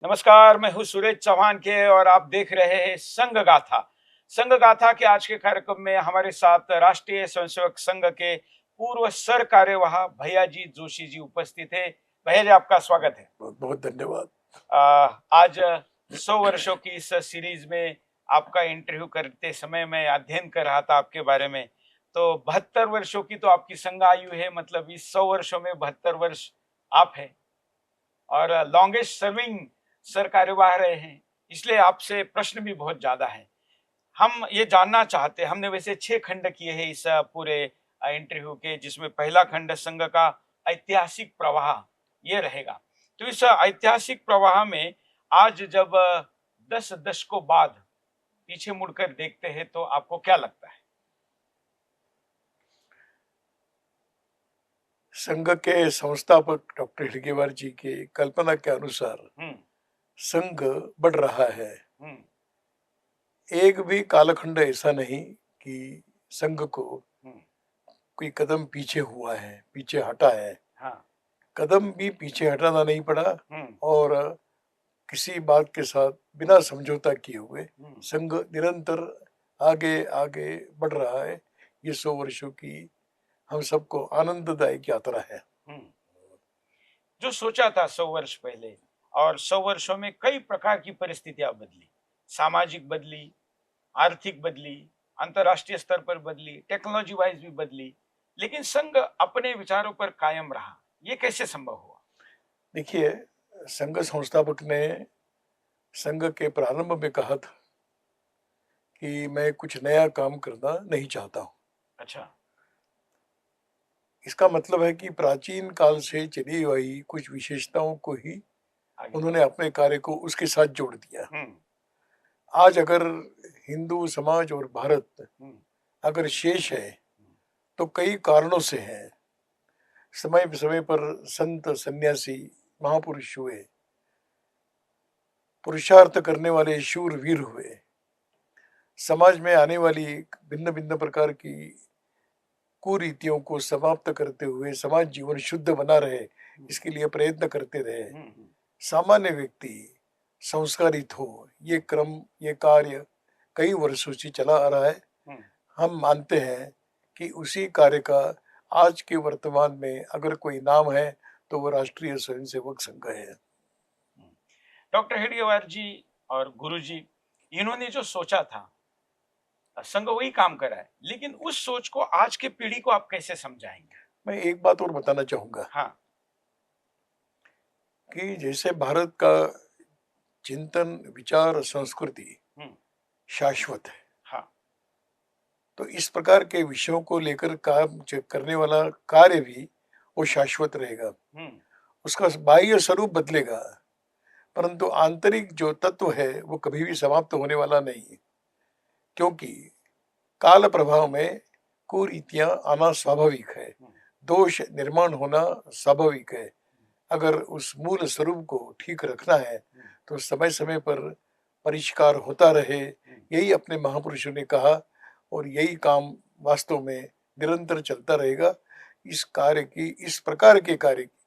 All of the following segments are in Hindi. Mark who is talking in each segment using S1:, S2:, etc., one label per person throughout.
S1: नमस्कार, मैं हूँ सूरज चौहान के और आप देख रहे हैं संघ गाथा। संघ गाथा के आज के कार्यक्रम में हमारे साथ राष्ट्रीय स्वयंसेवक संघ के पूर्व सर कार्यवाह भैया जी जोशी जी उपस्थित है। भैया जी, आपका स्वागत है।
S2: बहुत बहुत धन्यवाद।
S1: आज 100 वर्षों की इस सीरीज में आपका इंटरव्यू करते समय मैं अध्ययन कर रहा था आपके बारे में। तो 72 वर्षों की तो आपकी संघ आयु है, मतलब इस 100 वर्षों में 72 वर्ष आप हैं और लॉन्गेस्ट सर्विंग सर कार्यवाह रहे हैं, इसलिए आपसे प्रश्न भी बहुत ज्यादा है। हम ये जानना चाहते हैं, हमने वैसे 6 खंड किए हैं इस पूरे इंटरव्यू के, जिसमें पहला खंड संघ का ऐतिहासिक प्रवाह ये रहेगा। तो इस ऐतिहासिक प्रवाह में आज जब 10 दशकों बाद पीछे मुड़कर देखते हैं तो आपको क्या लगता है?
S2: संघ के संस्थापक डॉक्टर हेडगेवार जी की कल्पना के अनुसार संघ बढ़ रहा है। एक भी कालखंड ऐसा नहीं कि संघ को कोई कदम पीछे हुआ है, पीछे हटा है।
S1: हाँ।
S2: कदम भी पीछे हटाना नहीं पड़ा और किसी बात के साथ बिना समझौता किए हुए संघ निरंतर आगे आगे बढ़ रहा है। ये 100 वर्षों की हम सबको आनंददायक यात्रा है।
S1: जो सोचा था 100 वर्ष पहले, और 100 वर्षों में कई प्रकार की परिस्थितियां बदली, सामाजिक बदली, आर्थिक बदली, अंतरराष्ट्रीय स्तर पर बदली, टेक्नोलॉजी वाइज भी बदली, लेकिन संघ अपने विचारों पर कायम रहा। ये कैसे संभव हुआ?
S2: देखिए, संघ संस्थापक ने संघ के प्रारंभ में कहा था कि मैं कुछ नया काम करना नहीं चाहता हूँ।
S1: अच्छा।
S2: इसका मतलब है कि प्राचीन काल से चली हुई कुछ विशेषताओं को ही
S1: आगे।
S2: उन्होंने अपने कार्य को उसके साथ जोड़ दिया।
S1: हम्म।
S2: आज अगर हिंदू समाज और भारत
S1: हम्म।
S2: अगर शेष है तो कई कारणों से है। समय समय पर संत सन्यासी महापुरुष हुए, पुरुषार्थ करने वाले शूरवीर हुए, समाज में आने वाली भिन्न भिन्न प्रकार की कुरीतियों को समाप्त करते हुए समाज जीवन शुद्ध बना रहे, इसके लिए प्रयत्न करते रहे। सामान्य व्यक्ति संस्कारित हो, ये क्रम, ये कार्य कई वर्षों से चला आ रहा है। हम मानते हैं कि उसी कार्य का आज के वर्तमान में अगर कोई नाम है तो वो राष्ट्रीय स्वयंसेवक संघ है।
S1: डॉक्टर हेडगेवार जी और गुरु जी, इन्होंने जो सोचा था, संघ वही काम करा है, लेकिन उस सोच को आज के पीढ़ी को आप कैसे समझाएंगे?
S2: मैं एक बात और बताना चाहूंगा।
S1: हाँ।
S2: कि जैसे भारत का चिंतन, विचार, संस्कृति शाश्वत है।
S1: हाँ।
S2: तो इस प्रकार के विषयों को लेकर काम करने वाला कार्य भी वो शाश्वत रहेगा। उसका बाह्य स्वरूप बदलेगा, परंतु आंतरिक जो तत्व है वो कभी भी समाप्त होने वाला नहीं है, क्योंकि काल प्रभाव में कुरीतियां आना स्वाभाविक है, दोष निर्माण होना स्वाभाविक है। अगर उस मूल स्वरूप को ठीक रखना है तो समय समय पर परिष्कार होता रहे, यही अपने महापुरुषों ने कहा और यही काम वास्तव में निरंतर चलता रहेगा। इस कार्य की, इस प्रकार के कार्य की,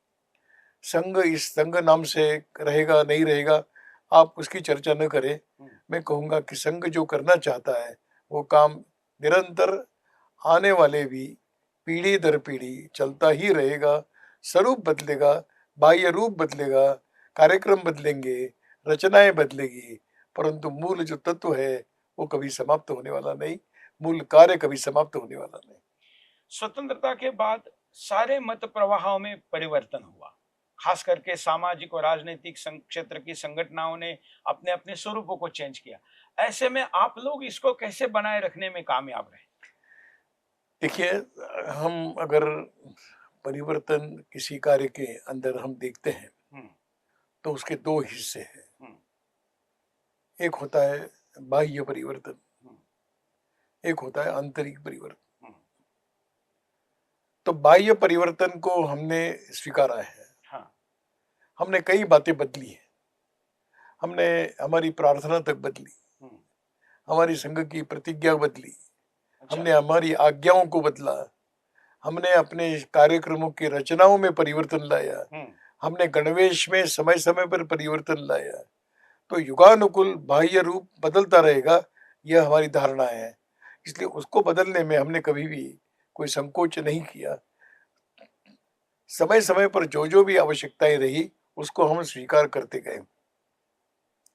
S2: संघ इस संघ नाम से रहेगा नहीं रहेगा आप उसकी चर्चा न करें। मैं कहूँगा कि संघ जो करना चाहता है वो काम निरंतर आने वाले भी पीढ़ी दर पीढ़ी चलता ही रहेगा। स्वरूप बदलेगा, बाह्य रूप बदलेगा, कार्यक्रम बदलेंगे, रचनाएं बदलेगी, परंतु मूल जो तत्व है वो कभी समाप्त होने वाला नहीं, मूल कार्य कभी समाप्त होने वाला नहीं।
S1: स्वतंत्रता के बाद सारे मत प्रवाहों में परिवर्तन हुआ, खास करके सामाजिक और राजनीतिक क्षेत्र की संगठनों ने अपने अपने स्वरूपों को चेंज किया। ऐसे में आप लोग इसको कैसे बनाए रखने में कामयाब रहे?
S2: देखिए, हम अगर परिवर्तन किसी कार्य के अंदर हम देखते हैं तो उसके दो हिस्से हैं। एक होता है बाह्य परिवर्तन, एक होता है आंतरिक परिवर्तन। तो बाह्य परिवर्तन को हमने स्वीकारा है।
S1: हाँ।
S2: हमने कई बातें बदली है, हमने हमारी प्रार्थना तक बदली, हमारी संघ की प्रतिज्ञा बदली, हमने हमारी आज्ञाओं को बदला, हमने अपने कार्यक्रमों की रचनाओं में परिवर्तन लाया, हमने गणवेश में समय समय पर परिवर्तन लाया, तो युगानुकूल बाह्य रूप बदलता रहेगा, यह हमारी धारणा है। इसलिए उसको बदलने में हमने कभी भी कोई संकोच नहीं किया। समय समय पर जो जो भी आवश्यकताएं रही उसको हम स्वीकार करते गए,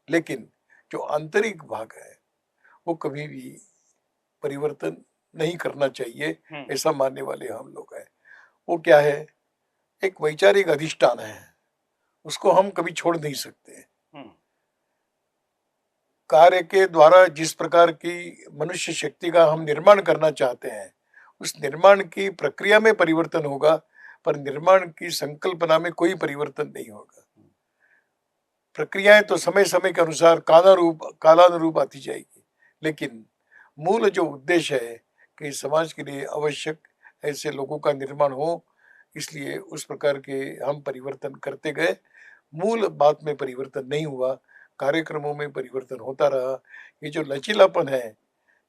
S2: लेकिन जो आंतरिक भाग है वो कभी भी परिवर्तन नहीं करना चाहिए, ऐसा मानने वाले हम लोग हैं। वो क्या है, एक वैचारिक अधिष्ठान है, उसको हम कभी छोड़ नहीं सकते। कार्य के द्वारा जिस प्रकार की मनुष्य शक्ति का हम निर्माण करना चाहते हैं, उस निर्माण की प्रक्रिया में परिवर्तन होगा, पर निर्माण की संकल्पना में कोई परिवर्तन नहीं होगा। प्रक्रियाएं तो समय समय के अनुसार कालानुरूप आती जाएगी, लेकिन मूल जो उद्देश्य है कि समाज के लिए आवश्यक ऐसे लोगों का निर्माण हो, इसलिए उस प्रकार के हम परिवर्तन करते गए। मूल बात में परिवर्तन नहीं हुआ, कार्यक्रमों में परिवर्तन होता रहा। ये जो लचीलापन है,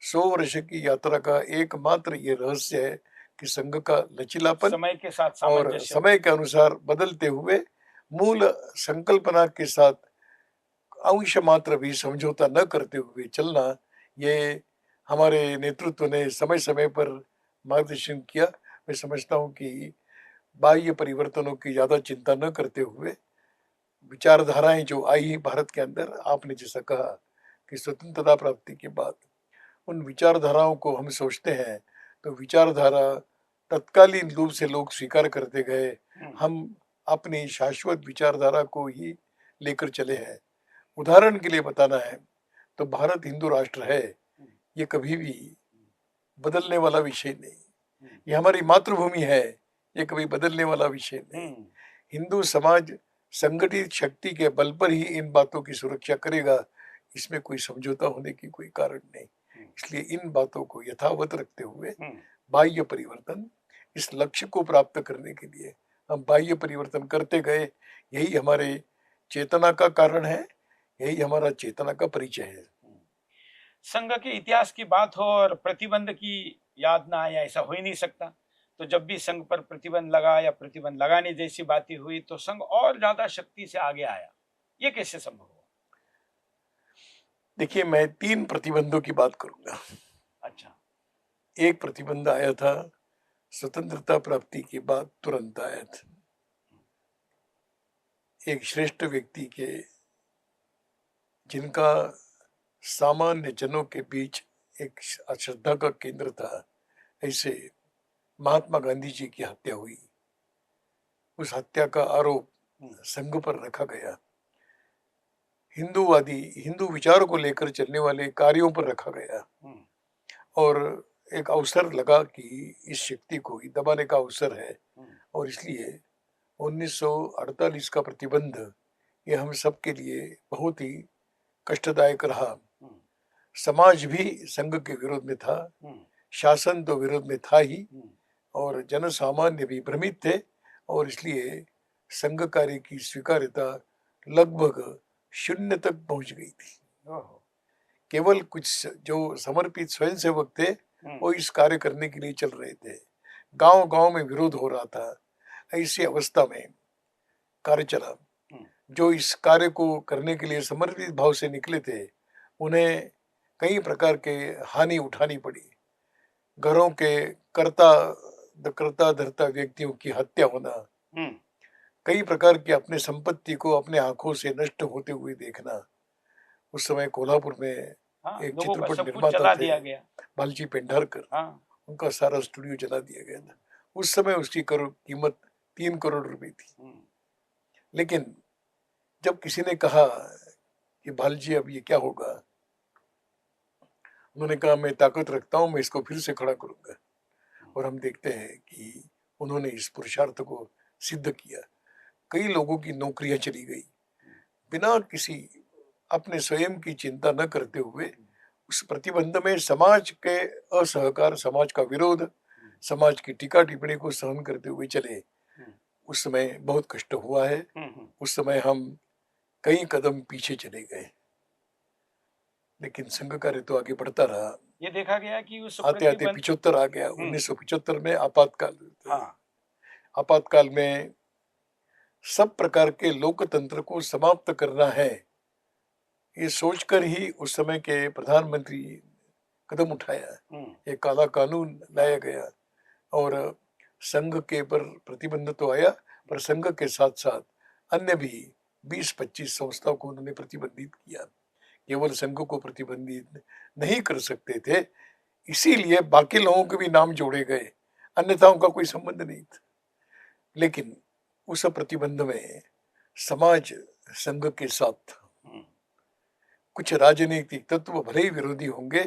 S2: 100 वर्ष की यात्रा का एकमात्र ये रहस्य है कि संघ का लचीलापन
S1: समय के साथ
S2: और समय के अनुसार बदलते हुए मूल संकल्पना के साथ अंश मात्र भी समझौता न करते हुए चलना, ये हमारे नेतृत्व ने समय समय पर मार्गदर्शन किया। मैं समझता हूँ कि बाह्य परिवर्तनों की ज्यादा चिंता न करते हुए विचारधाराएं जो आई भारत के अंदर, आपने जैसा कहा कि स्वतंत्रता प्राप्ति के बाद उन विचारधाराओं को हम सोचते हैं तो विचारधारा तत्कालीन रूप से लोग स्वीकार करते गए। हम अपनी शाश्वत विचारधारा को ही लेकर चले हैं। उदाहरण के लिए बताना है तो भारत हिंदू राष्ट्र है, ये कभी भी बदलने वाला विषय नहीं। ये हमारी मातृभूमि है, ये कभी बदलने वाला विषय नहीं। हिंदू समाज संगठित शक्ति के बल पर ही इन बातों की सुरक्षा करेगा, इसमें कोई समझौता होने की कोई कारण नहीं। इसलिए इन बातों को यथावत रखते हुए बाह्य परिवर्तन, इस लक्ष्य को प्राप्त करने के लिए हम बाह्य परिवर्तन करते गए। यही हमारे चेतना का कारण है, यही हमारा चेतना का परिचय है।
S1: संघ के इतिहास की बात हो और प्रतिबंध की याद ना आए, ऐसा हो ही नहीं सकता। तो जब भी संघ पर प्रतिबंध लगा या प्रतिबंध लगाने जैसी बातें हुई तो संघ और ज्यादा शक्ति से आगे आया, ये कैसे संभव हुआ?
S2: देखिए, मैं 3 प्रतिबंधों की बात करूंगा।
S1: अच्छा।
S2: एक प्रतिबंध आया था स्वतंत्रता प्राप्ति के बाद, तुरंत आया था। एक श्रेष्ठ व्यक्ति के, जिनका सामान्य जनों के बीच एक श्रद्धा का केंद्र था, ऐसे महात्मा गांधी जी की हत्या हुई। उस हत्या का आरोप संघ पर रखा गया। हिंदूवादी, हिंदू विचार को लेकर चलने वाले कार्यों पर रखा गया और एक अवसर लगा कि इस शक्ति को दबाने का अवसर है, और इसलिए 1948 का प्रतिबंध ये हम सबके लिए बहुत ही कष्टदायक रहा। समाज भी संघ के विरोध में था, शासन तो विरोध में था ही, और जन सामान्य भी भ्रमित थे, और इसलिए संघ कार्य की स्वीकार्यता लगभग 0 तक पहुंच गई थी। केवल कुछ जो समर्पित स्वयंसेवक थे वो इस कार्य करने के लिए चल रहे थे। गांव गांव में विरोध हो रहा था। ऐसी अवस्था में कार्य चला। जो इस कार्य को करने के लिए समर्पित भाव से निकले थे, उन्हें कई प्रकार के हानि उठानी पड़ी। घरों के करता धरता व्यक्तियों की हत्या होना, कई प्रकार की अपने संपत्ति को अपने आंखों से नष्ट होते हुए देखना। उस समय कोल्हापुर में एक चित्रपट निर्माता थे, बालजी पेंढारकर, उनका सारा स्टूडियो जला दिया गया था। उस समय उसकी कीमत 3 करोड़ रुपए थी। लेकिन जब किसी ने कहा कि बालजी अब ये क्या होगा, उन्होंने कहा मैं ताकत रखता हूं, मैं इसको फिर से खड़ा करूंगा। और हम देखते हैं कि उन्होंने इस पुरुषार्थ को सिद्ध किया। कई लोगों की नौकरियां चली गई बिना किसी अपने स्वयं की चिंता न करते हुए। उस प्रतिबंध में समाज के असहकार, समाज का विरोध, समाज की टीका टिप्पणी को सहन करते हुए चले। उस समय बहुत कष्ट हुआ है। उस समय हम कई कदम पीछे चले गए, लेकिन संघ कार्य तो आगे बढ़ता रहा।
S1: ये देखा गया कि उस
S2: आते आते 75 आ गया। 1975 में आपातकाल। आपातकाल में सब प्रकार के लोकतंत्र को समाप्त करना है, ये सोचकर ही उस समय के प्रधानमंत्री कदम उठाया। एक काला कानून लाया गया और संघ के पर प्रतिबंध तो आया, पर संघ के साथ साथ अन्य भी 20-25 संस्थाओं को उन्होंने प्रतिबंधित किया। केवल संघ को प्रतिबंधित नहीं कर सकते थे, इसीलिए बाकी लोगों के भी नाम जोड़े गए, अन्यथा उनका कोई संबंध नहीं था। लेकिन उस प्रतिबंध में समाज संघ के साथ था। कुछ राजनीतिक तत्व भले ही विरोधी होंगे,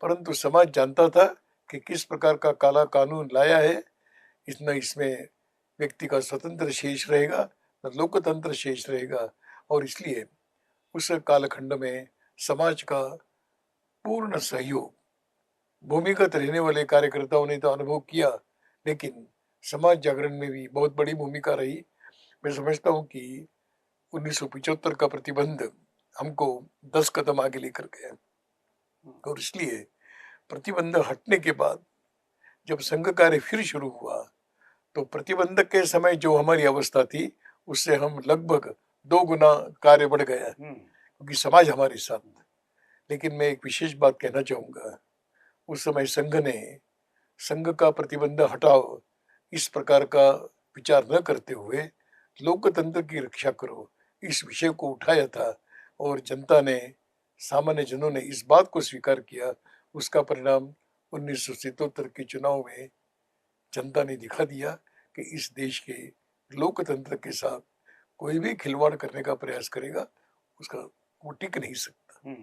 S2: परंतु समाज जानता था कि किस प्रकार का काला कानून लाया है, इतना इसमें व्यक्ति का स्वतंत्र शेष रहेगा, लोकतंत्र शेष रहेगा। और इसलिए उस कालखंड में समाज का पूर्ण सहयोग, भूमिगत रहने वाले कार्यकर्ताओं ने तो अनुभव किया, लेकिन समाज जागरण में भी बहुत बड़ी भूमिका रही। मैं समझता हूँ कि 1975 का प्रतिबंध हमको 10 कदम आगे लेकर गया, और इसलिए प्रतिबंध हटने के बाद जब संघ कार्य फिर शुरू हुआ, तो प्रतिबंध के समय जो हमारी अवस्था थी, उससे हम लगभग 2 गुना कार्य बढ़ गया, क्योंकि समाज हमारे साथ था। लेकिन मैं एक विशेष बात कहना चाहूँगा, उस समय संघ का प्रतिबंध हटाओ इस प्रकार का विचार न करते हुए लोकतंत्र की रक्षा करो, इस विषय को उठाया था, और जनता ने, सामान्य जनों ने इस बात को स्वीकार किया। उसका परिणाम 1977 के चुनाव में जनता ने दिखा दिया कि इस देश के लोकतंत्र के साथ कोई भी खिलवाड़ करने का प्रयास करेगा, उसका वो टिक नहीं सकता।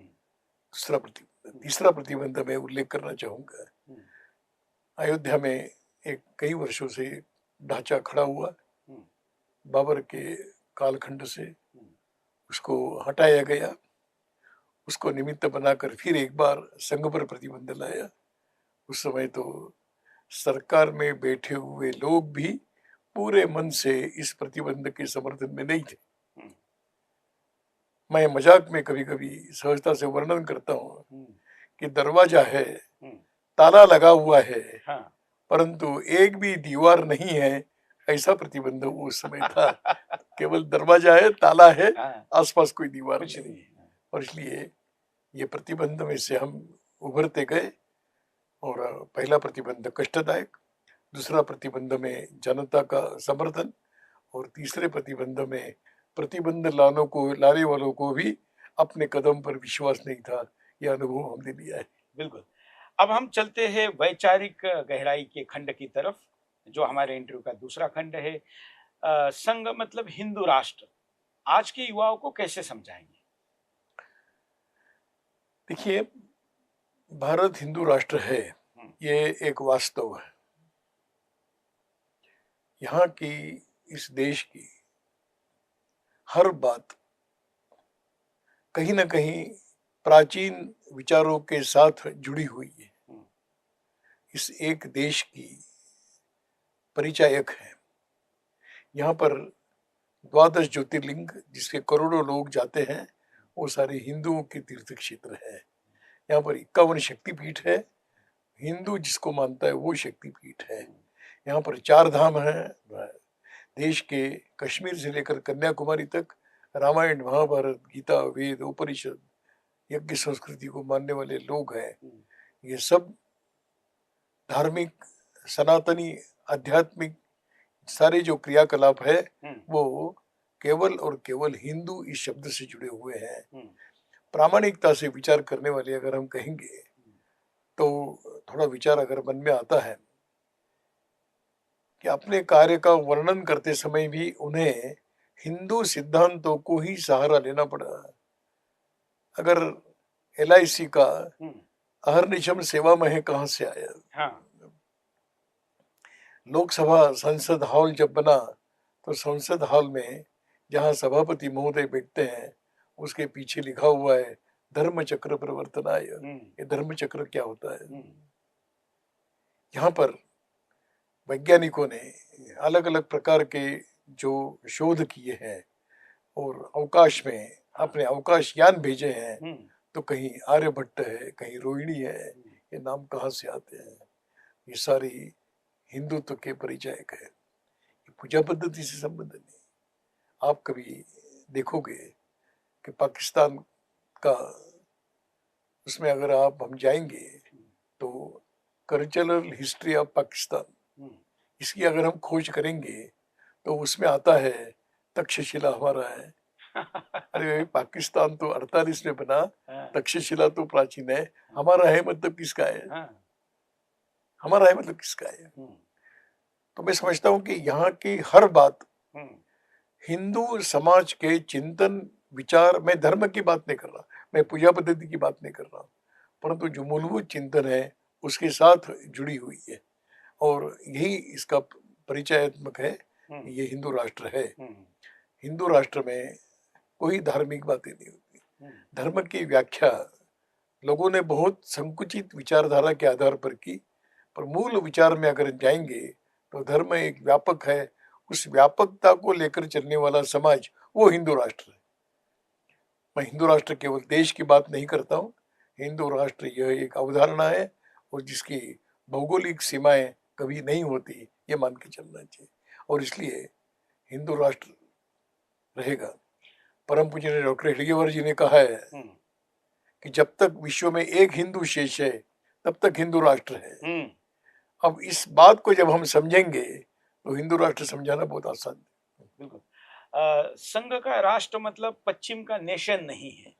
S2: तीसरा प्रतिबंध मैं उल्लेख करना चाहूंगा। अयोध्या में एक कई वर्षों से ढांचा खड़ा हुआ, बाबर के कालखंड से उसको हटाया गया, उसको निमित्त बनाकर फिर एक बार संघ पर प्रतिबंध लाया। उस समय तो सरकार में बैठे हुए लोग भी पूरे मन से इस प्रतिबंध के समर्थन में नहीं थे। मैं मजाक में कभी कभी सहजता से वर्णन करता हूँ कि दरवाजा है, ताला लगा हुआ है, परंतु एक भी दीवार नहीं है, ऐसा प्रतिबंध उस समय था। केवल दरवाजा है, ताला है, आसपास कोई दीवार नहीं। और इसलिए ये प्रतिबंध में से हम उभरते गए, और पहला प्रतिबंध कष्टदायक, दूसरा प्रतिबंध में जनता का समर्थन, और तीसरे प्रतिबंध में प्रतिबंध लाने वालों को भी अपने कदम पर विश्वास नहीं था। यह अनुभव हमने लिया है।
S1: बिल्कुल। अब हम चलते हैं वैचारिक गहराई के खंड की तरफ, जो हमारे इंटरव्यू का दूसरा खंड है। संघ मतलब हिंदू राष्ट्र आज के युवाओं को कैसे समझाएंगे?
S2: देखिए, भारत हिंदू राष्ट्र है, ये एक वास्तव है। यहाँ की, इस देश की हर बात कहीं ना कहीं प्राचीन विचारों के साथ जुड़ी हुई है। इस एक देश की परिचायक है। यहाँ पर 12 ज्योतिर्लिंग, जिसके करोड़ों लोग जाते हैं, वो सारे हिंदुओं के तीर्थ क्षेत्र है। यहाँ पर 51 शक्तिपीठ है, हिंदू जिसको मानता है वो शक्तिपीठ है। यहाँ पर 4 धाम है। देश के कश्मीर से लेकर कन्याकुमारी तक रामायण, महाभारत, गीता, वेद, उपनिषद, यज्ञ संस्कृति को मानने वाले लोग हैं। ये सब धार्मिक, सनातनी, आध्यात्मिक सारे जो क्रियाकलाप है वो केवल और केवल हिंदू इस शब्द से जुड़े हुए हैं। प्रामाणिकता से विचार करने वाले अगर हम कहेंगे, तो थोड़ा विचार अगर मन में आता है कि अपने कार्य का वर्णन करते समय भी उन्हें हिंदू सिद्धांतों को ही सहारा लेना पड़ा। अगर LIC का अहर्निशम सेवा में है कहाँ से आया? लोकसभा संसद हॉल जब बना, तो संसद हॉल में जहाँ सभापति महोदय बैठते हैं, उसके पीछे लिखा हुआ है धर्म चक्र प्रवर्तनाय। ये धर्म चक्र क्या होता है? यहाँ पर वैज्ञानिकों ने अलग अलग प्रकार के जो शोध किए हैं और अवकाश में अपने अवकाश यान भेजे हैं, तो कहीं आर्यभट्ट है, कहीं रोहिणी है, ये नाम कहाँ से आते हैं? ये सारी हिंदुत्व के परिचायक है। पूजा पद्धति से संबंध नहीं, आप कभी देखोगे कि पाकिस्तान का, उसमें अगर आप हम जाएंगे तो कल्चरल हिस्ट्री ऑफ पाकिस्तान, इसकी अगर हम खोज करेंगे तो उसमें आता है तक्षशिला हमारा है। अरे भाई, पाकिस्तान तो 48 में बना, तक्षशिला तो प्राचीन है, हमारा है मतलब किसका है? हमारा है मतलब किसका है? तो मैं समझता हूँ कि यहाँ की हर बात हिंदू समाज के चिंतन विचार, मैं धर्म की बात नहीं कर रहा, मैं पूजा पद्धति की बात नहीं कर रहा, परंतु जो मूलभूत चिंतन है उसके साथ जुड़ी हुई है, और यही इसका परिचयात्मक है। ये हिंदू राष्ट्र है। हिंदू राष्ट्र में कोई धार्मिक बातें नहीं होती। धर्म की व्याख्या लोगों ने बहुत संकुचित विचारधारा के आधार पर की, पर मूल विचार में अगर जाएंगे तो धर्म एक व्यापक है। उस व्यापकता को लेकर चलने वाला समाज वो हिंदू राष्ट्र है। मैं हिंदू राष्ट्र केवल देश की बात नहीं करता हूँ, हिंदू राष्ट्र यह एक अवधारणा है और जिसकी भौगोलिक सीमाएं कभी नहीं होती, ये मान के चलना चाहिए, और इसलिए हिंदू राष्ट्र रहेगा। परम पूज्य डॉक्टर हेडगेवार जी ने कहा है कि जब तक विश्व में एक हिंदू शेष है तब तक हिंदू राष्ट्र है। अब इस बात को जब हम समझेंगे तो हिंदू राष्ट्र समझाना बहुत आसान है।
S1: बिल्कुल। संघ का राष्ट्र मतलब पश्चिम का नेशन नहीं है,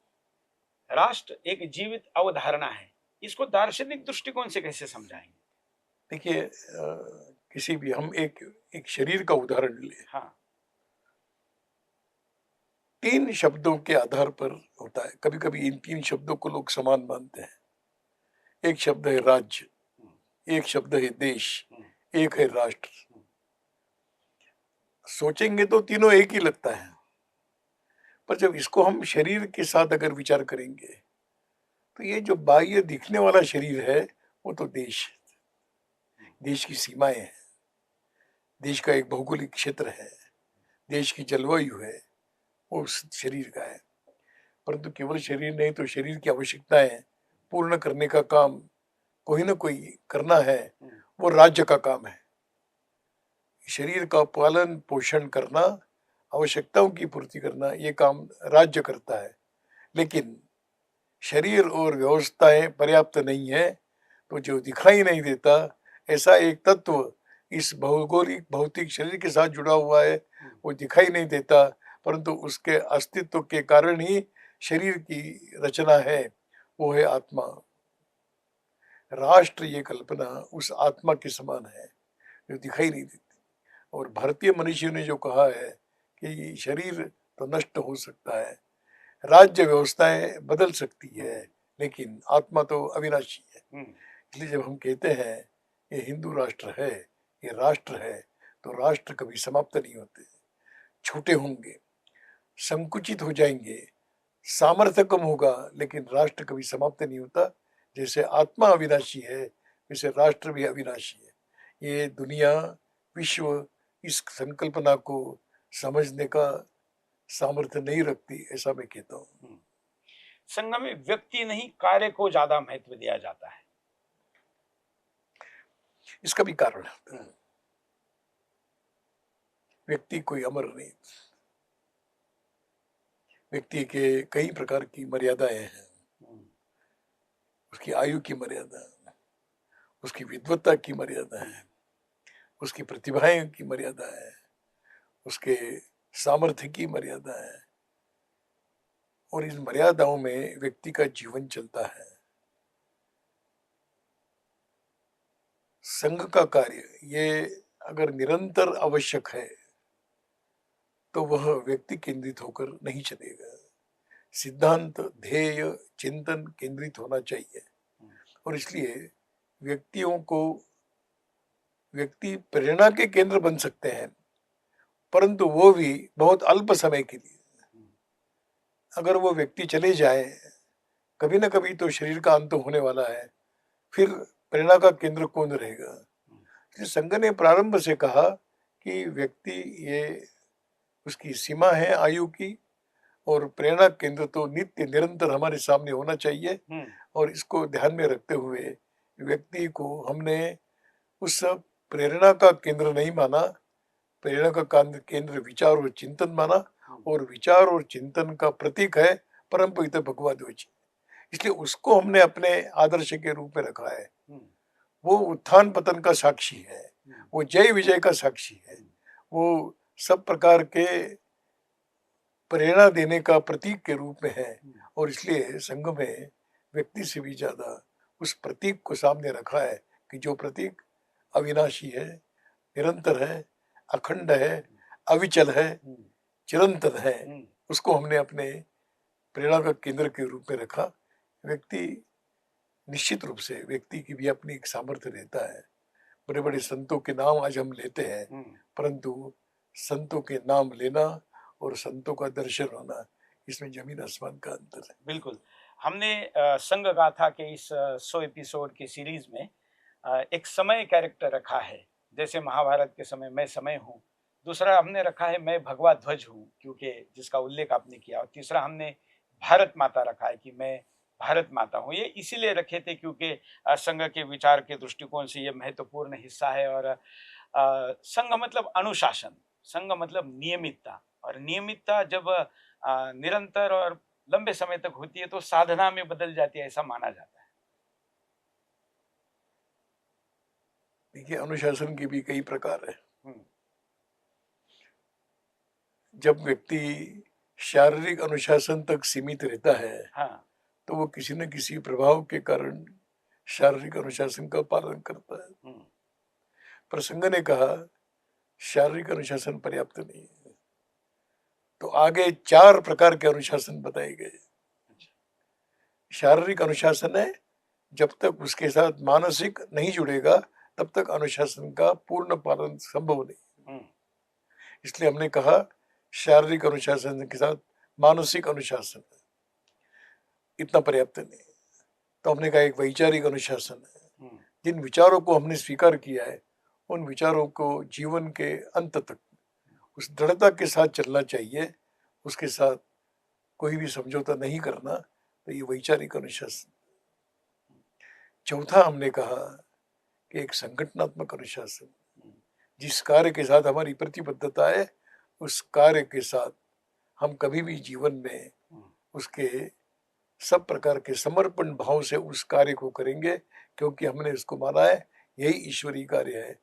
S1: राष्ट्र एक जीवित अवधारणा है। इसको दार्शनिक दृष्टिकोण से कैसे समझाएंगे?
S2: देखिए, किसी भी हम एक शरीर का उदाहरण ले।
S1: हाँ।
S2: 3 शब्दों के आधार पर होता है। कभी कभी इन 3 शब्दों को लोग समान मानते हैं। एक शब्द है राज्य, एक शब्द है देश, एक है राष्ट्र। सोचेंगे तो तीनों एक ही लगता है, पर जब इसको हम शरीर के साथ अगर विचार करेंगे तो ये जो बाह्य दिखने वाला शरीर है वो तो देश है, देश की सीमाएं हैं, देश का एक भौगोलिक क्षेत्र है, देश की जलवायु है, वो उस शरीर का है। परंतु केवल शरीर नहीं, तो शरीर की आवश्यकताएं पूर्ण करने का काम कोई ना कोई करना है, वो राज्य का काम है। शरीर का पालन पोषण करना, आवश्यकताओं की पूर्ति करना, ये काम राज्य करता है। लेकिन शरीर और व्यवस्थाएं पर्याप्त नहीं है, तो जो दिखाई नहीं देता ऐसा एक तत्व इस भौगोलिक भौतिक शरीर के साथ जुड़ा हुआ है, वो दिखाई नहीं देता, परंतु उसके अस्तित्व के कारण ही शरीर की रचना है, वो है आत्मा। राष्ट्र ये कल्पना उस आत्मा के समान है जो दिखाई नहीं देती। और भारतीय मनुष्य ने जो कहा है कि शरीर तो नष्ट हो सकता है, राज्य व्यवस्थाएं बदल सकती है, लेकिन आत्मा तो अविनाशी है। इसलिए जब हम कहते हैं ये हिंदू राष्ट्र है, ये राष्ट्र है, तो राष्ट्र कभी समाप्त नहीं होते, छोटे होंगे, संकुचित हो जाएंगे, सामर्थ्य कम होगा, लेकिन राष्ट्र कभी समाप्त नहीं होता। जैसे आत्मा अविनाशी है, वैसे राष्ट्र भी अविनाशी है। ये दुनिया, विश्व इस संकल्पना को समझने का सामर्थ्य नहीं रखती, ऐसा मैं कहता हूँ।
S1: संघ में व्यक्ति नहीं कार्य को ज्यादा महत्व दिया जाता है,
S2: इसका भी कारण है। व्यक्ति कोई अमर नहीं, व्यक्ति के कई प्रकार की मर्यादाएं हैं। उसकी आयु की मर्यादा, उसकी विद्वत्ता की मर्यादा है, उसकी प्रतिभाएं की मर्यादा है, उसके सामर्थ्य की मर्यादा है, और इन मर्यादाओं में व्यक्ति का जीवन चलता है। संघ का कार्य ये अगर निरंतर आवश्यक है तो वह व्यक्ति केंद्रित होकर नहीं चलेगा। सिद्धांत, ध्येय, चिंतन केंद्रित होना चाहिए, और इसलिए व्यक्ति प्रेरणा के केंद्र बन सकते हैं, परंतु वो भी बहुत अल्प समय के लिए। अगर वो व्यक्ति चले जाए, कभी ना कभी तो शरीर का अंत होने वाला है, फिर प्रेरणा का केंद्र कौन रहेगा? संघ ने प्रारंभ से कहा कि व्यक्ति ये उसकी सीमा है आयु की, और प्रेरणा केंद्र तो नित्य निरंतर हमारे सामने होना चाहिए। और इसको ध्यान में रखते हुए व्यक्ति को हमने उस प्रेरणा का केंद्र नहीं माना, प्रेरणा का केंद्र विचार और चिंतन माना, और विचार और चिंतन का प्रतीक है परम पवित्र भगवद ध्वज। इसलिए उसको हमने अपने आदर्श के रूप में रखा है। वो उत्थान पतन का साक्षी है, वो जय विजय का साक्षी है, वो सब प्रकार के प्रेरणा देने का प्रतीक के रूप में है। और इसलिए संघ में व्यक्ति से भी ज्यादा उस प्रतीक को सामने रखा है कि जो प्रतीक अविनाशी है, निरंतर है, अखंड है, अविचल है, चिरंतन है, उसको हमने अपने प्रेरणा का केंद्र के रूप में रखा। व्यक्ति निश्चित रूप से व्यक्ति की भी अपनी एक सामर्थ्य रहता है। बड़े बड़े संतों के नाम आज हम लेते हैं, परंतु संतों के नाम लेना और संतों का दर्शन होना, इसमें जमीन आसमान का अंतर है।
S1: बिल्कुल। हमने संघ गाथा के इस 100 एपिसोड की सीरीज में एक समय कैरेक्टर रखा है, जैसे महाभारत के समय मैं समय हूँ। दूसरा हमने रखा है मैं भगवा ध्वज हूँ, क्योंकि जिसका उल्लेख आपने किया। और तीसरा हमने भारत माता रखा है कि मैं भारत माता हूँ। ये इसीलिए रखे थे क्योंकि संघ के विचार के दृष्टिकोण से ये महत्वपूर्ण हिस्सा है। और संघ मतलब अनुशासन, संघ मतलब नियमितता, और नियमितता जब निरंतर और लंबे समय तक होती है तो साधना में बदल जाती है, ऐसा माना जाता है।
S2: देखिए, अनुशासन के भी कई प्रकार है। जब व्यक्ति शारीरिक अनुशासन तक सीमित रहता है,
S1: हाँ,
S2: तो वो किसी न किसी प्रभाव के कारण शारीरिक अनुशासन का पालन करता है। पर संघ ने कहा शारीरिक अनुशासन पर्याप्त नहीं है, तो आगे 4 प्रकार के अनुशासन बताए गए। शारीरिक अनुशासन है, जब तक उसके साथ मानसिक नहीं जुड़ेगा तब तक अनुशासन का पूर्ण पालन संभव नहीं। इसलिए हमने कहा शारीरिक अनुशासन के साथ मानसिक अनुशासन इतना पर्याप्त नहीं। तो हमने कहा एक वैचारिक अनुशासन है, जिन विचारों को हमने स्वीकार किया है उन विचारों को जीवन के अंत तक उस दृढ़ता के साथ चलना चाहिए, उसके साथ कोई भी समझौता नहीं करना। तो ये वैचारिक अनुशासन। चौथा हमने कहा कि एक संगठनात्मक अनुशासन, जिस कार्य के साथ हमारी प्रतिबद्धता है उस कार्य के साथ हम कभी भी जीवन में उसके सब प्रकार के समर्पण भाव से उस कार्य को करेंगे, क्योंकि हमने इसको माना है यही ईश्वरीय कार्य है।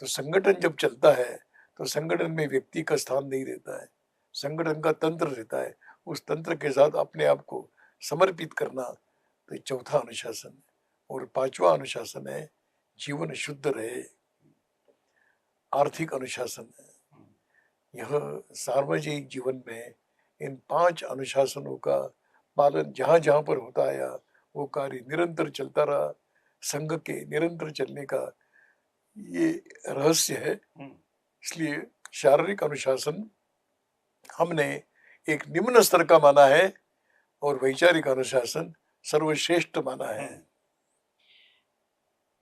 S2: तो संगठन जब चलता है तो संगठन में व्यक्ति का स्थान नहीं रहता है, संगठन का तंत्र रहता है। उस तंत्र के साथ अपने आप को समर्पित करना, तो चौथा अनुशासन है। और 5वां अनुशासन है जीवन शुद्ध रहे, आर्थिक अनुशासन है। यह सार्वजनिक जीवन में इन 5 अनुशासनों का पालन जहाँ जहाँ पर होता आया वो कार्य निरंतर चलता रहा। संघ के निरंतर चलने का ये रहस्य है। इसलिए शारीरिक अनुशासन हमने एक निम्न स्तर का माना है और वैचारिक अनुशासन सर्वश्रेष्ठ माना है।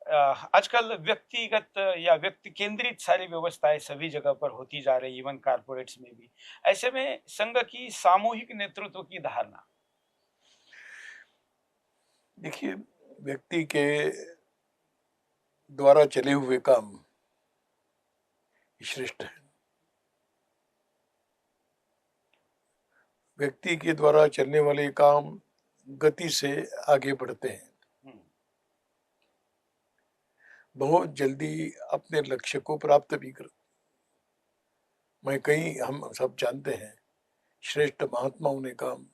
S1: आजकल व्यक्तिगत या व्यक्ति केंद्रित सारी व्यवस्थाएं सभी जगह पर होती जा रही, इवन कारपोरेट्स में भी। ऐसे में संघ की सामूहिक नेतृत्व की धारणा।
S2: देखिए, व्यक्ति के द्वारा चले हुए काम श्रेष्ठ है। व्यक्ति के द्वारा चलने वाले काम गति से आगे बढ़ते हैं, बहुत जल्दी अपने लक्ष्य को प्राप्त भी करते। मैं कई हम सब जानते हैं श्रेष्ठ महात्माओं ने काम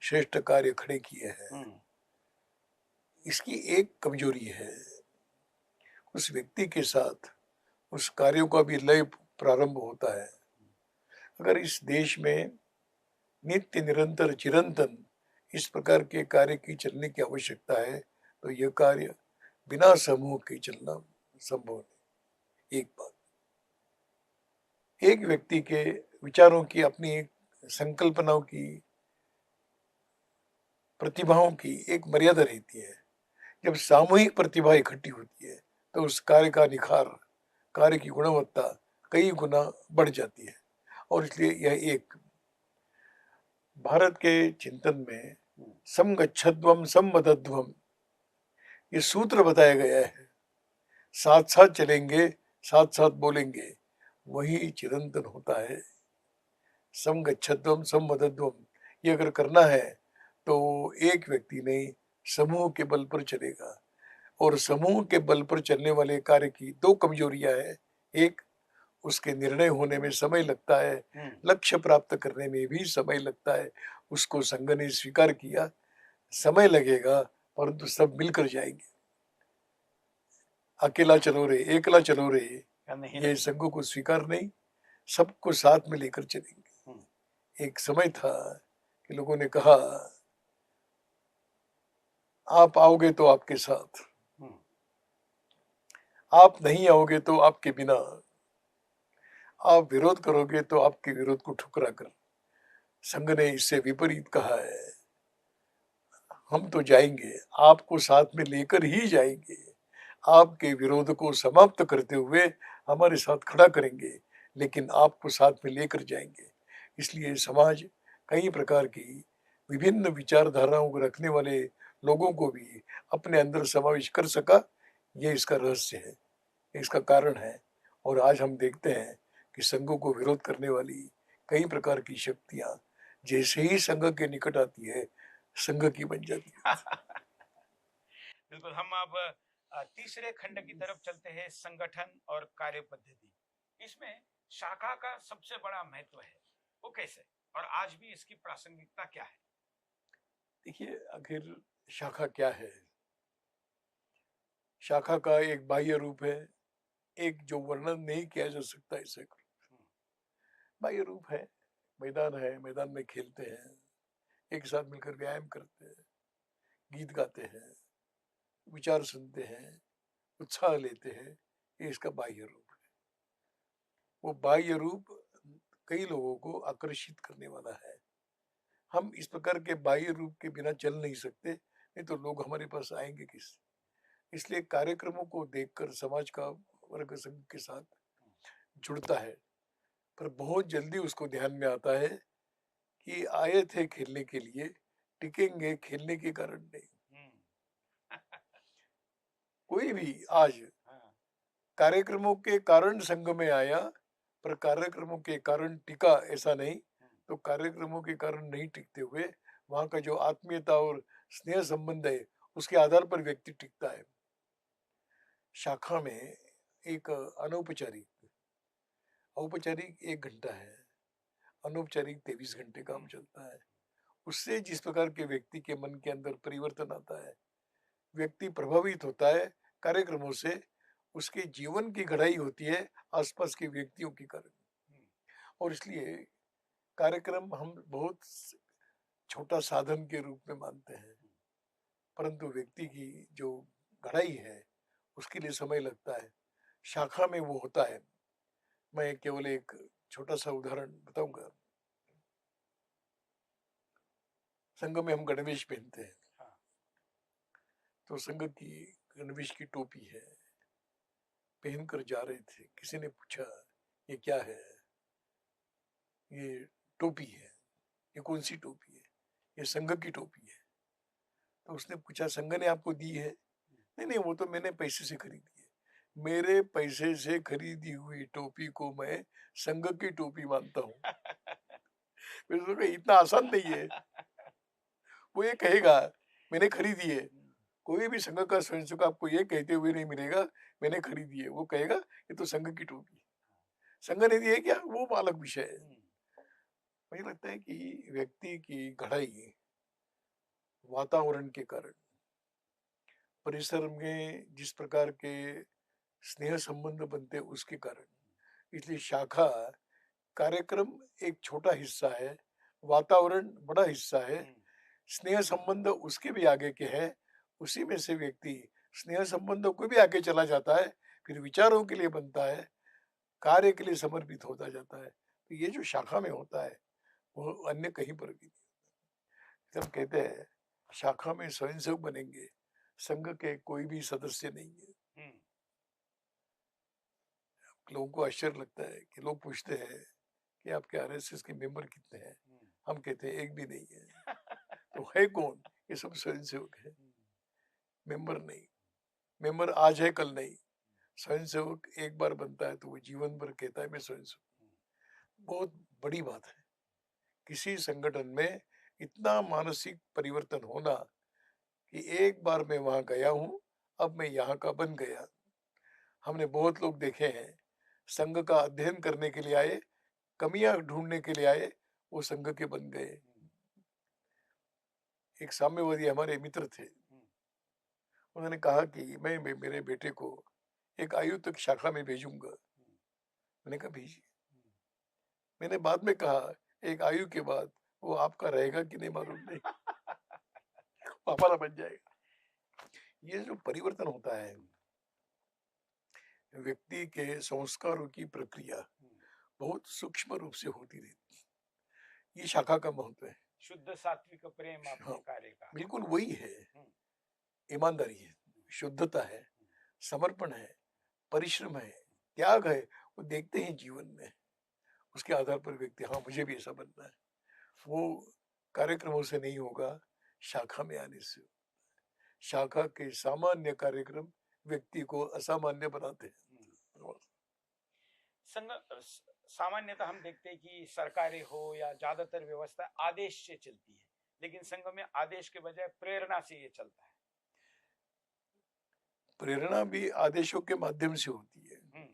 S2: श्रेष्ठ कार्य खड़े किए हैं। इसकी एक कमजोरी है, उस व्यक्ति के साथ उस कार्यों का भी लय प्रारंभ होता है। अगर इस देश में नित्य निरंतर चिरंतन इस प्रकार के कार्य की चलने की आवश्यकता है तो यह कार्य बिना समूह के चलना संभव नहीं। एक बात, एक व्यक्ति के विचारों की, अपनी एक संकल्पनाओं की, प्रतिभाओं की एक मर्यादा रहती है। जब सामूहिक प्रतिभा इकट्ठी होती है तो उस कार्य का निखार, कार्य की गुणवत्ता कई गुना बढ़ जाती है। और इसलिए यह एक भारत के चिंतन में समगच्छध्वम समवदध्वम ये सूत्र बताया गया है। साथ साथ चलेंगे, साथ साथ बोलेंगे, वही चिरंतन होता है। सम गच्छध्वम सम वदध्वम, ये अगर करना है तो एक व्यक्ति नहीं, समूह के बल पर चलेगा। और समूह के बल पर चलने वाले कार्य की दो कमजोरियां हैं। एक, उसके निर्णय होने में समय लगता है, लक्ष्य प्राप्त करने में भी समय लगता है। उसको संघ ने स्वीकार किया, समय लगेगा परंतु सब मिलकर जाएंगे। अकेला चलो रे, एकला चलो रे, ये संघ को स्वीकार नहीं, सबको साथ में लेकर चलेंगे। एक समय था कि लोगों ने कहा आप आओगे तो आपके साथ, आप नहीं आओगे तो आपके बिना, आप विरोध करोगे तो आपके विरोध को ठुकरा कर। संघ ने इससे विपरीत कहा है, हम तो जाएंगे, आपको साथ में लेकर ही जाएंगे, आपके विरोध को समाप्त करते हुए हमारे साथ खड़ा करेंगे, लेकिन आपको साथ में लेकर जाएंगे। इसलिए समाज कई प्रकार की विभिन्न विचारधाराओं को रखने वाले लोगों को भी अपने अंदर समावेश कर सका। ये इसका रहस्य है, इसका कारण है। और आज हम देखते हैं कि संघों को विरोध करने वाली कई प्रकार की शक्तियां जैसे ही संघ के निकट आती है, संघ की बन जाती है।
S1: बिल्कुल। हम अब तीसरे खंड की तरफ चलते हैं, संगठन और कार्य पद्धति। इसमें शाखा का सबसे बड़ा महत्व है, वो कैसे, और आज भी इसकी प्रासंगिकता क्या है?
S2: देखिए, आखिर शाखा क्या है? शाखा का एक बाह्य रूप है, एक जो वर्णन नहीं किया जा सकता ऐसे बाह्य रूप है। मैदान है, मैदान में खेलते हैं, एक साथ मिलकर व्यायाम करते हैं, गीत गाते हैं, विचार सुनते हैं, उत्साह लेते हैं, ये इसका बाह्य रूप है। वो बाह्य रूप कई लोगों को आकर्षित करने वाला है। हम इस प्रकार के बाह्य रूप के बिना चल नहीं सकते, नहीं तो लोग हमारे पास आएंगे किस। इसलिए कार्यक्रमों को देखकर समाज का वर्ग संघ के साथ जुड़ता है, पर बहुत जल्दी उसको ध्यान में आता है कि आए थे खेलने के लिए, टिकेंगे खेलने के कारण नहीं। कोई भी आज कार्यक्रमों के कारण संघ में आया, पर कार्यक्रमों के कारण टिका ऐसा नहीं, तो कार्यक्रमों के कारण नहीं टिकते हुए वहां का जो आत्मीयता और स्नेह संबंध है उसके आधार पर व्यक्ति टिकता है। शाखा में एक अनौपचारिक, औपचारिक 1 घंटा है, अनौपचारिक 23 घंटे काम चलता है। उससे जिस प्रकार के व्यक्ति के मन के अंदर परिवर्तन आता है, व्यक्ति प्रभावित होता है कार्यक्रमों से, उसके जीवन की घड़ाई होती है आसपास के व्यक्तियों के कारण। और इसलिए कार्यक्रम हम बहुत छोटा साधन के रूप में मानते हैं, परंतु व्यक्ति की जो घड़ाई है उसके लिए समय लगता है। शाखा में वो होता है। मैं केवल एक छोटा सा उदाहरण बताऊंगा। संघ में हम गणवेश पहनते हैं, तो संघ की गणवेश की टोपी है, पहनकर जा रहे थे, किसी ने पूछा ये क्या है? ये टोपी है। ये कौन सी टोपी है? ये संघ की टोपी है। तो उसने पूछा संघ ने आपको दी है? नहीं नहीं, वो तो मैंने पैसे से खरीदी है। मेरे पैसे से खरीदी हुई टोपी को मैं संघ की टोपी मानता हूँ। इतना आसान नहीं है। वो ये कहेगा मैंने खरीदी है। कोई भी संघ का स्वयंसेवक आपको ये कहते हुए नहीं मिलेगा मैंने खरीदी है। वो कहेगा ये तो संघ की टोपी है। संघ ने दी है क्या, वो अलग विषय है। मुझे लगता है कि व्यक्ति की घड़ाई वातावरण के कारण, परिसर में जिस प्रकार के स्नेह संबंध बनते उसके कारण, इसलिए शाखा कार्यक्रम एक छोटा हिस्सा है, वातावरण बड़ा हिस्सा है, स्नेह संबंध उसके भी आगे के है। उसी में से व्यक्ति स्नेह संबंधों को भी आगे चला जाता है, फिर विचारों के लिए बनता है, कार्य के लिए समर्पित होता जाता है। तो ये जो शाखा में होता है वो अन्य कहीं पर भी नहीं। हम कहते हैं शाखा में स्वयंसेवक बनेंगे, संघ के कोई भी सदस्य नहीं है। लोगों को आश्चर्य लगता है कि लोग पूछते हैं कि आपके आरएसएस के मेंबर कितने हैं? हम कहते हैं एक भी नहीं है। तो है कौन? ये सब स्वयंसेवक है, मेंबर नहीं। मेंबर आज है कल नहीं। स्वयंसेवक एक बार बनता है तो वो जीवन भर कहता है मैं स्वयंसेवक। बहुत बड़ी बात है। किसी संगठन में इतना मानसिक परिवर्तन होना कि एक बार मैं वहां गया हूं, अब मैं यहाँ का बन गया। हमने बहुत लोग देखे हैं, संघ का अध्ययन करने के लिए आए, कमियां ढूंढने के लिए आए, वो संघ के बन गए। एक साम्यवादी हमारे मित्र थे, उन्होंने कहा कि मैं मेरे बेटे को एक आयु तक शाखा में भेजूंगा। मैंने कहा भेजिए। मैंने बाद में कहा एक आयु के बाद वो आपका रहेगा कि नहीं मालूम नहीं, वो हमारा बन जाएगा। ये जो परिवर्तन होता है, व्यक्ति के संस्कारों की प्रक्रिया बहुत सूक्ष्म रूप से होती रहती है। ये शाखा का महत्व है।
S1: शुद्ध सात्विक प्रेम
S2: हाँ,
S1: अपने कार्य का
S2: बिल्कुल वही है। ईमानदारी है, शुद्धता है, समर्पण है, परिश्रम है, त्याग है, वो देखते हैं जीवन में। उसके आधार पर व्यक्ति, हाँ मुझे भी ऐसा बनना है। वो कार्यक्रमों से नहीं होगा, शाखा में आने से। शाखा के सामान्य कार्यक्रम व्यक्ति को असामान्य बनाते हैं।
S1: संघ सामान्यतः हम देखते हैं कि सरकारें हो या ज्यादातर व्यवस्था आदेश से चलती है, लेकिन संघ में आदेश के बजाय प्रेरणा से ये चलता है।
S2: प्रेरणा भी आदेशों के माध्यम से होती है।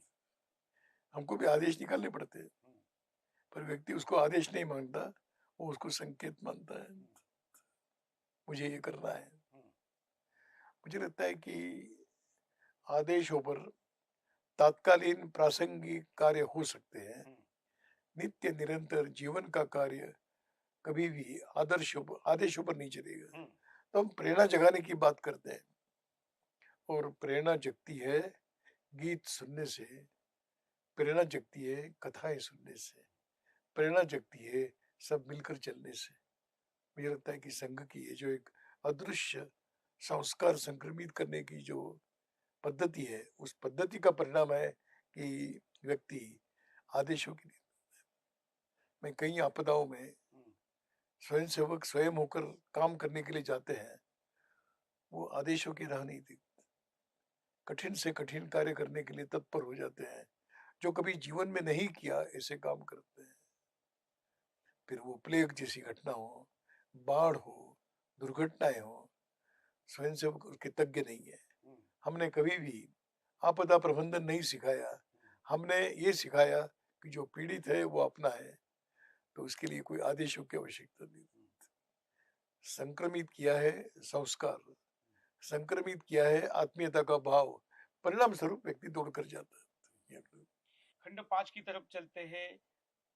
S2: हमको भी आदेश निकालने पड़ते हैं, पर व्यक्ति उसको आदेश नहीं मानता, वो उसको संकेत मानता है, मुझे ये करना है। मुझे लगता है कि आदेशों पर तात्कालीन प्रासंगिक कार्य हो सकते हैं, नित्य निरंतर जीवन का कार्य कभी भी आदेशों पर नहीं चलेगा। तो हम प्रेरणा जगाने की बात करते हैं, और प्रेरणा जगती है गीत सुनने से, प्रेरणा जगती है कथाएं सुनने से, प्रेरणा जगती है सब मिलकर चलने से। मुझे लगता है कि संघ की ये जो एक अदृश्य संस्कार संक्रमित करने की जो पद्धति है, उस पद्धति का परिणाम है कि व्यक्ति आदेशों की, मैं कई आपदाओं में स्वयंसेवक स्वयं होकर काम करने के लिए जाते हैं, वो आदेशों की राह नहीं देखते, कठिन से कठिन कार्य करने के लिए तत्पर हो जाते हैं। जो कभी जीवन में नहीं किया ऐसे काम करते हैं। फिर वो प्लेग जैसी घटना हो, बाढ़ हो, दुर्घटनाएं हो, स्वयंसेवक उसके तज्ञ नहीं है। हमने कभी भी आपदा प्रबंधन नहीं सिखाया, हमने ये सिखाया कि जो पीड़ित है वो अपना है, तो उसके लिए कोई आदेशों की आवश्यकता नहीं। संक्रमित किया है संस्कार, संक्रमित किया है आत्मीयता का भाव, परिणाम स्वरूप व्यक्ति दौड़ कर जाता है।
S1: खंड 5 की तरफ चलते हैं।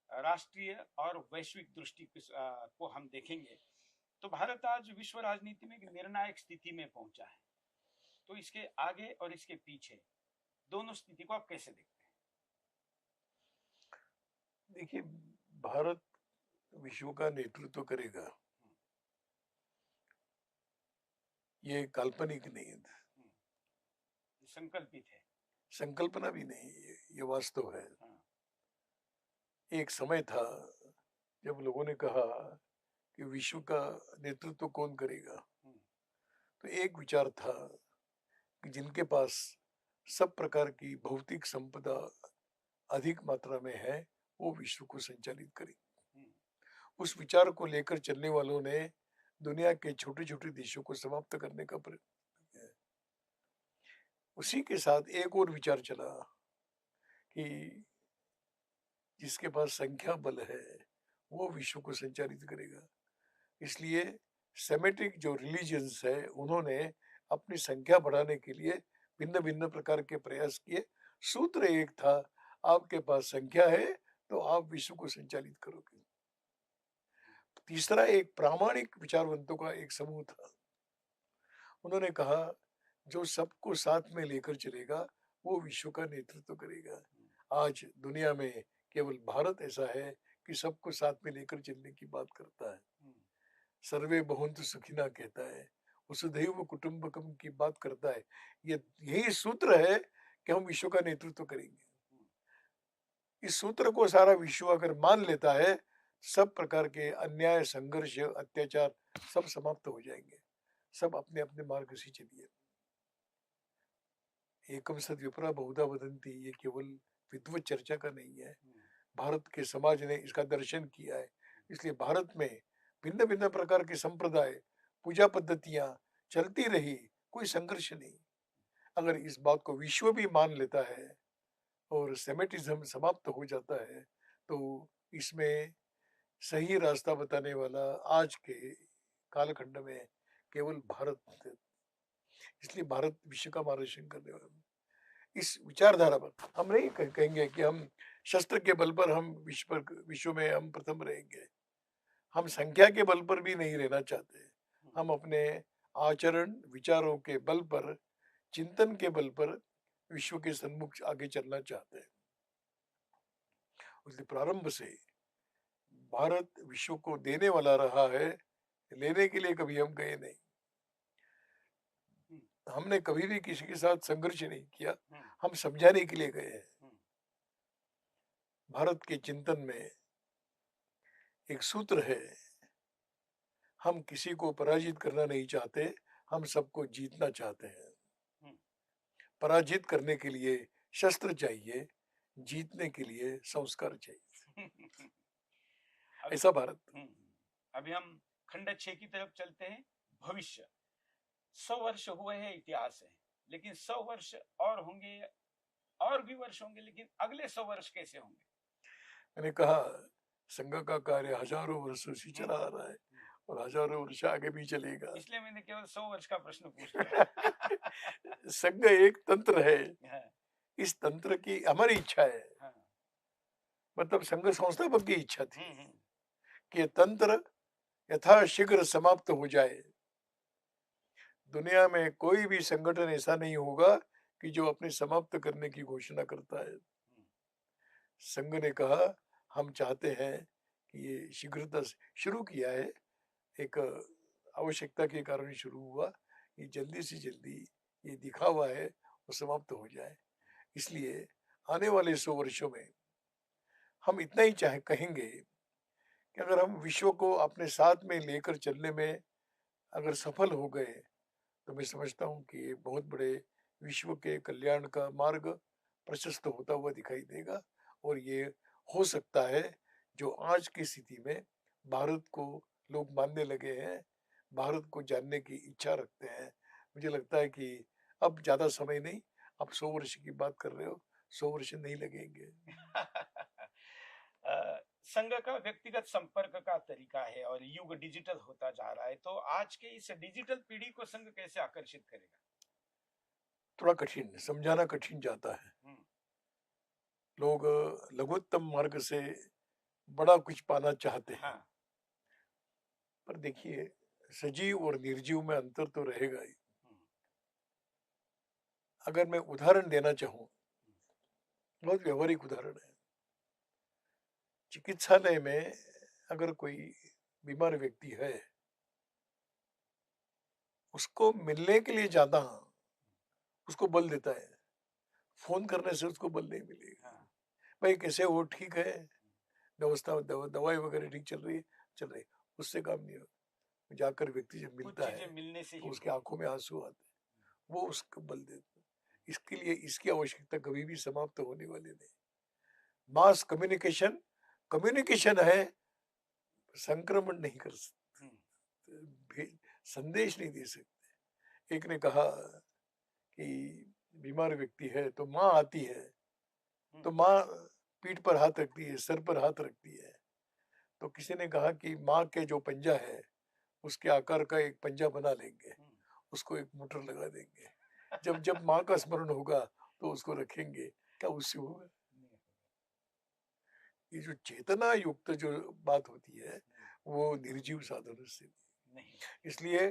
S1: राष्ट्रीय और वैश्विक दृष्टि को हम देखेंगे तो भारत आज विश्व राजनीति में एक निर्णायक स्थिति में पहुंचा है। तो इसके आगे और इसके पीछे दोनों स्थिति को आप कैसे देखते हैं?
S2: देखिए, भारत विश्व का नेतृत्व करेगा, ये काल्पनिक नहीं है,
S1: संकल्पित है,
S2: संकल्पना भी नहीं, ये वास्तव है। एक समय था जब लोगों ने कहा कि विश्व का नेतृत्व कौन करेगा, तो एक विचार था कि जिनके पास सब प्रकार की भौतिक संपदा अधिक मात्रा में है वो विश्व को संचालित करेंगे। उस विचार को लेकर चलने वालों ने दुनिया के छोटे छोटे देशों को समाप्त करने का प्रयत्न किया है। उसी के साथ एक और विचार चला कि जिसके पास संख्या बल है वो विश्व को संचालित करेगा। इसलिए सेमेटिक जो रिलीजियंस है उन्होंने अपनी संख्या बढ़ाने के लिए भिन्न भिन्न प्रकार के प्रयास किए। सूत्र एक था, आपके पास संख्या है तो आप विश्व को संचालित करोगे। तीसरा एक प्रामाणिक विचारवंतों का एक समूह था, उन्होंने कहा जो सबको साथ में लेकर चलेगा वो विश्व का नेतृत्व करेगा। आज दुनिया में केवल भारत ऐसा है कि सबको साथ में लेकर चलने की बात करता है, सर्वे भवन्तु सुखिनः कहता है, वसुधैव कुटुंबकम की बात करता है। ये यही सूत्र है कि हम विश्व का नेतृत्व करेंगे। इस सूत्र को सारा विश्व अगर मान लेता है, सब प्रकार के अन्याय, संघर्ष, अत्याचार सब समाप्त हो जाएंगे, सब अपने अपने मार्ग से चलिए। एकम सद विप्रा बहुधा वदन्ति, ये केवल विद्वत चर्चा का नहीं है, भारत के समाज ने इसका दर्शन किया है। इसलिए भारत में भिन्न भिन्न प्रकार के संप्रदाय, पूजा पद्धतियां चलती रही, कोई संघर्ष नहीं। अगर इस बात को विश्व भी मान लेता है और सेमेटिज्म समाप्त हो जाता है, तो इसमें सही रास्ता बताने वाला आज के कालखंड में केवल भारत है। इसलिए भारत विश्व का मार्गदर्शन करने वाला, इस विचारधारा पर हम नहीं कहेंगे कि हम शस्त्र के बल पर हम विश्व में हम प्रथम रहेंगे। हम संख्या के बल पर भी नहीं रहना चाहते। हम अपने आचरण विचारों के बल पर, चिंतन के बल पर विश्व के सन्मुख आगे चलना चाहते हैं। उसके प्रारंभ से भारत विश्व को देने वाला रहा है, लेने के लिए कभी हम गए नहीं। हमने कभी भी किसी के साथ संघर्ष नहीं किया, हम समझाने के लिए गए हैं। भारत के चिंतन में एक सूत्र है, हम किसी को पराजित करना नहीं चाहते, हम सबको जीतना चाहते हैं। पराजित करने के लिए शस्त्र चाहिए, जीतने के लिए संस्कार चाहिए। ऐसा भारत।
S1: अभी हम खंड 6 की तरफ चलते हैं। भविष्य 100 वर्ष हुए हैं, इतिहास है, लेकिन 100 वर्ष और होंगे, और भी वर्ष होंगे, लेकिन अगले 100 वर्ष कैसे होंगे?
S2: मैंने कहा संघ का कार्य हजारों वर्षों से चला आ रहा है और हजारों वर्ष आगे भी चलेगा,
S1: इसलिए मैंने केवल 100 वर्ष का प्रश्न पूछ लिया।
S2: संघ एक तंत्र है, इस तंत्र की हमारी इच्छा है, मतलब संघ संस्थापक की इच्छा थी कि तंत्र यथाशीघ्र समाप्त हो जाए। दुनिया में कोई भी संगठन ऐसा नहीं होगा कि जो अपने समाप्त करने की घोषणा करता है। संघ ने कहा हम चाहते हैं कि ये शीघ्रता से शुरू किया है, एक आवश्यकता के कारण शुरू हुआ, ये जल्दी से जल्दी ये दिखावा है वो समाप्त हो जाए। इसलिए आने वाले 100 वर्षों में हम इतना ही चाहे कहेंगे कि अगर हम विश्व को अपने साथ में लेकर चलने में अगर सफल हो गए, तो मैं समझता हूँ कि ये बहुत बड़े विश्व के कल्याण का मार्ग प्रशस्त होता हुआ दिखाई देगा। और ये हो सकता है जो आज की स्थिति में भारत को लोग मानने लगे हैं, भारत को जानने की इच्छा रखते हैं। मुझे लगता है कि अब ज्यादा समय नहीं, आप 100 वर्ष की बात कर रहे हो, 100 वर्ष नहीं लगेंगे।
S1: संघ का व्यक्तिगत संपर्क का तरीका है और युग डिजिटल होता जा रहा है, तो आज के इस डिजिटल पीढ़ी को संघ कैसे आकर्षित करेगा?
S2: थोड़ा कठिन, समझाना कठिन जाता है। लोग लघुत्तम मार्ग से बड़ा कुछ पाना चाहते हैं। पर देखिए, सजीव और निर्जीव में अंतर तो रहेगा ही। अगर मैं उदाहरण देना चाहूं, बहुत व्यवहारिक उदाहरण है। चिकित्सालय में अगर कोई बीमार व्यक्ति है, उसको मिलने के लिए जाना उसको बल देता है, फोन करने से उसको बल नहीं मिलेगा। भाई कैसे हो, ठीक है, व्यवस्था दवाई वगैरह ठीक चल रही है, उससे काम नहीं हो। जाकर व्यक्ति जब मिलता है
S1: मिलने से
S2: तो उसकी आंखों में आंसू आते हैं, वो उसको बल देता है। इसके लिए इसकी आवश्यकता कभी भी समाप्त होने वाली नहीं। मास कम्युनिकेशन है, संक्रमण नहीं कर सकते, संदेश नहीं दे सकते। एक ने कहा कि बीमार व्यक्ति है तो माँ आती है, तो माँ पीठ पर हाथ रखती है, सर पर हाथ रखती है। तो किसी ने कहा कि माँ के जो पंजा है उसके आकार का एक पंजा बना लेंगे, उसको एक मोटर लगा देंगे, जब जब माँ का स्मरण होगा तो उसको रखेंगे। क्या उससे होगा? ये जो चेतना युक्त जो बात होती है वो निर्जीव साधनों से नहीं। इसलिए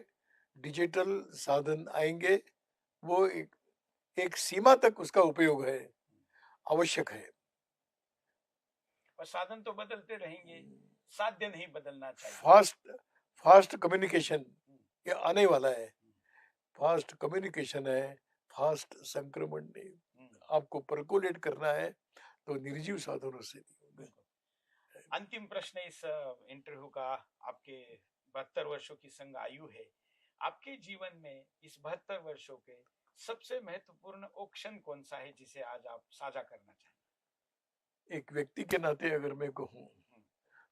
S2: डिजिटल साधन आएंगे, वो एक सीमा तक उसका उपयोग है, आवश्यक है।
S1: और साधन तो बदलते रहेंगे, साध्य नहीं बदलना चाहिए।
S2: फास्ट कम्युनिकेशन ये आने वाला है, फास्ट कम्युनिकेशन है, फास्ट संक्रमण नहीं। आपको परकोलेट करना है तो निर्जीव साधनों से नहीं होगा।
S1: अंतिम प्रश्न इस इंटरव्यू का, आपके 72 वर्षों की संघ आयु है, आपके जीवन में इस 72 वर्षों के सबसे महत्वपूर्ण वो क्षण कौन सा है जिसे आज आप साझा करना चाहेंगे?
S2: एक व्यक्ति के नाते अगर मैं कहूँ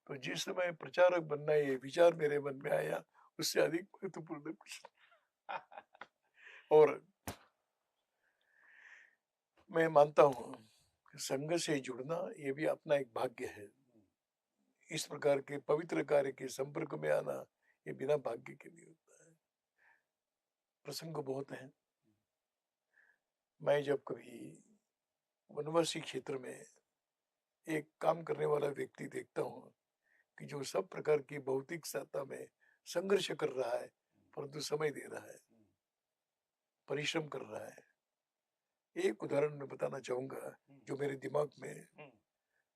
S2: तो जिस समय प्रचारक बनना ये विचार मेरे मन में आया, उससे अधिक महत्वपूर्ण कुछ नहीं। और मैं मानता हूँ कि संघ से जुड़ना ये भी अपना एक भाग्य है। इस प्रकार के पवित्र कार्य के संपर्क में आना ये बिना भाग्य के नहीं होता है। प्रसंग बहुत हैं। मैं जब कभी वनवासी क्षेत्र में एक काम करने वाला व्यक्ति देखता हूँ कि जो सब प्रकार की भौतिक सत्ता में संघर्ष कर रहा है, परंतु समय दे रहा है, परिश्रम कर रहा है। एक उदाहरण मैं बताना चाहूंगा जो मेरे दिमाग में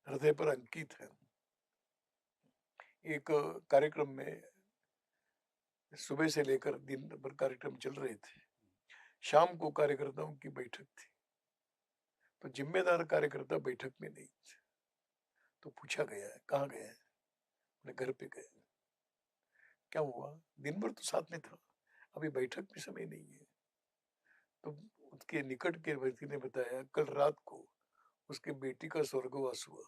S2: हृदय पर अंकित है। एक कार्यक्रम में सुबह से लेकर दिन भर कार्यक्रम चल रहे थे। शाम को कार्यकर्ताओं की बैठक थी, तो जिम्मेदार कार्यकर्ता बैठक में नहीं थे। तो पूछा गया है कहाँ गए हैं? अपने घर पे गए। क्या हुआ? दिन भर तो साथ में था, अभी बैठक में समय नहीं है। तो उसके निकट के व्यक्ति ने बताया कल रात को उसके बेटी का स्वर्गवास हुआ।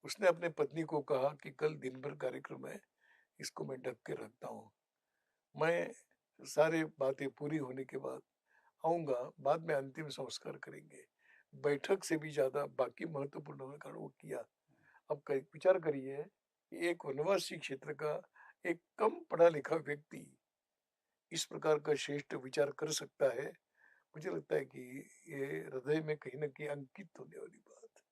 S2: उसने अपने पत्नी को कहा कि कल दिन भर कार्यक्रम है, इसको मैं ढक के रखता हूँ, मैं सारे बातें पूरी होने के बाद आऊंगा, बाद में अंतिम संस्कार करेंगे। बैठक से भी ज्यादा बाकी महत्वपूर्ण होने कारण वो किया। अब विचार करिए, एक वनवासी क्षेत्र का एक कम पढ़ा लिखा व्यक्ति इस प्रकार का श्रेष्ठ विचार कर सकता है। मुझे लगता है कि ये हृदय में कहीं ना कहीं अंकित होने वाली बात है।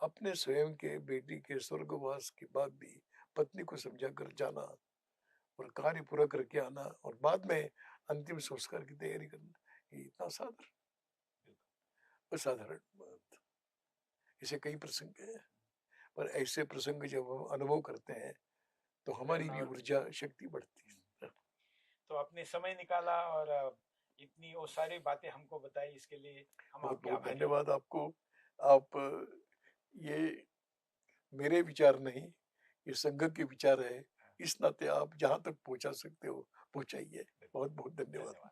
S2: अपने स्वयं के बेटी के स्वर्गवास के बाद भी पत्नी को समझा कर जाना और कार्य पूरा करके आना और बाद में अंतिम संस्कार की तैयारी करना, ये इतना साधारण असाधारण बात। ऐसे कई प्रसंग हैं, पर ऐसे प्रसंग जब हम अनुभव करते हैं तो हमारी भी ऊर्जा शक्ति बढ़ती है।
S1: तो आपने समय निकाला और इतनी वो सारी बातें हमको बताई, इसके लिए हम
S2: बहुत
S1: आपके
S2: बहुत
S1: आभारी हैं।
S2: धन्यवाद आपको। आप ये मेरे विचार नहीं, ये संघ के विचार है, इस नाते आप जहां तक पहुंचा सकते हो पहुंचाइए। बहुत बहुत धन्यवाद।